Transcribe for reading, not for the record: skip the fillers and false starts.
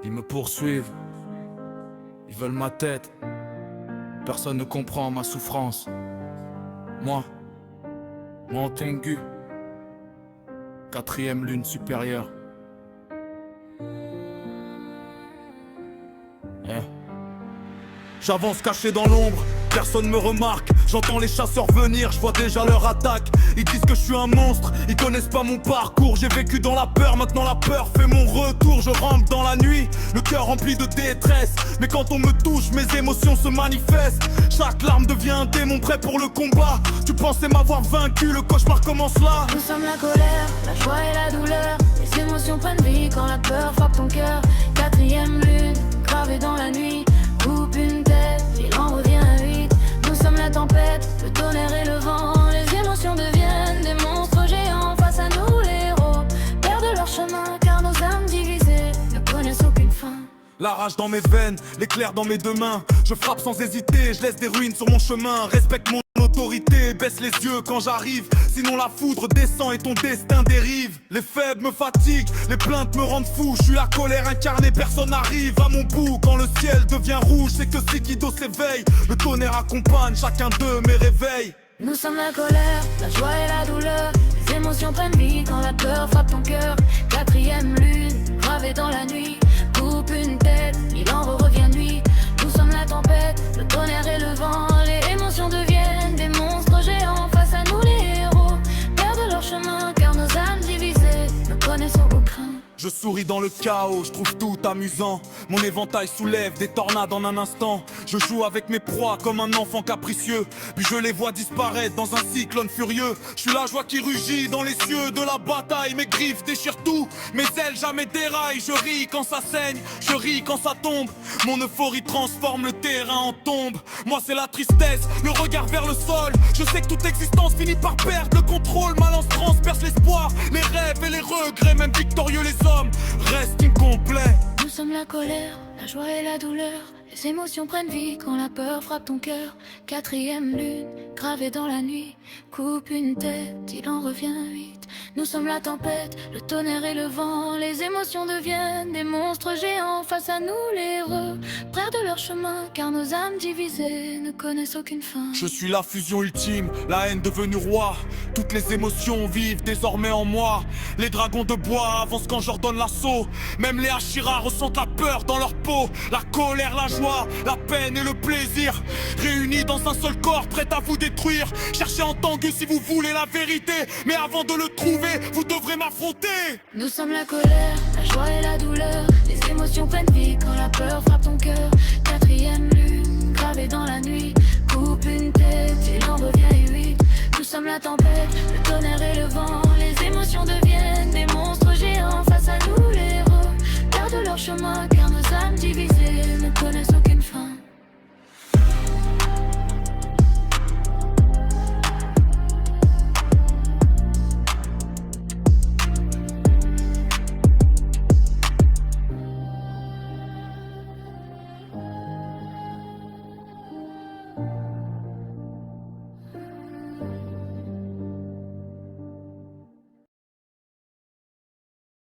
Ils me poursuivent, ils veulent ma tête. Personne ne comprend ma souffrance. Moi en Tengu, 4e lune supérieure. J'avance caché dans l'ombre, personne me remarque. J'entends les chasseurs venir, je vois déjà leur attaque. Ils disent que je suis un monstre, ils connaissent pas mon parcours. J'ai vécu dans la peur, maintenant la peur fait mon retour. Je rampe dans la nuit, le cœur rempli de détresse. Mais quand on me touche, mes émotions se manifestent. Chaque larme devient un démon prêt pour le combat. Tu pensais m'avoir vaincu, le cauchemar commence là. Nous sommes la colère, la joie et la douleur. Les émotions prennent vie quand la peur frappe ton cœur. 4e lune, gravée dans la nuit. Coupe une tête, il en revient à 8. Nous sommes la tempête, le tonnerre et le vent. Les émotions deviennent des monstres géants. Face à nous les héros perdent leur chemin, car nos âmes divisées ne connaissent aucune fin. La rage dans mes veines, l'éclair dans mes deux mains. Je frappe sans hésiter, je laisse des ruines sur mon chemin. Respecte mon autorité, baisse les yeux quand j'arrive. Sinon la foudre descend et ton destin dérive. Les faibles me fatiguent, les plaintes me rendent fou. Je suis la colère incarnée, personne n'arrive à mon bout. Quand le ciel devient rouge, c'est que Sikido s'éveille. Le tonnerre accompagne chacun de mes réveils. Nous sommes la colère, la joie et la douleur. Les émotions prennent vie quand la peur frappe ton cœur. 4e lune, gravée dans la nuit. Coupe une tête, il en revient nuit. Nous sommes la tempête, le tonnerre et le vent. Les émotions deviennent des monstres géants. Face à nous les héros perdent leur chemin, car nos âmes divisées ne connaissent aucun. Je souris dans le chaos, je trouve tout amusant. Mon éventail soulève des tornades en un instant. Je joue avec mes proies comme un enfant capricieux. Puis je les vois disparaître dans un cyclone furieux. Je suis la joie qui rugit dans les cieux de la bataille. Mes griffes déchirent tout, mes ailes jamais déraillent. Je ris quand ça saigne, je ris quand ça tombe. Mon euphorie transforme le terrain en tombe. Moi c'est la tristesse, le regard vers le sol. Je sais que toute existence finit par perdre le contrôle. Ma lance transperce l'espoir, les rêves et les regrets. Même victorieux les hommes restent incomplets. Nous sommes la colère, la joie et la douleur. Les émotions prennent vie quand la peur frappe ton cœur. 4e lune, gravée dans la nuit. Coupe une tête, il en revient 8. Nous sommes la tempête, le tonnerre et le vent. Les émotions deviennent des monstres géants. Face à nous les héros perdent leur chemin, car nos âmes divisées ne connaissent aucune fin. Je suis la fusion ultime, la haine devenue roi. Toutes les émotions vivent désormais en moi. Les dragons de bois avancent quand j'ordonne l'assaut. Même les Hashira ressentent la peur dans leur peau. La colère, la joie, la peine et le plaisir réunis dans un seul corps, prêt à vous détruire. Cherchez en Tengu si vous voulez la vérité, mais avant de le trouver, vous devrez m'affronter. Nous sommes la colère, la joie et la douleur. Les émotions prennent vie quand la peur frappe ton cœur. 4e lune, gravée dans la nuit. Coupe une tête, il en revient 8. Nous sommes la tempête, le tonnerre et le vent. Les émotions deviennent des monstres géants. Face à nous les héros perdent leur chemin, car nos âmes divisées ne connaissent aucune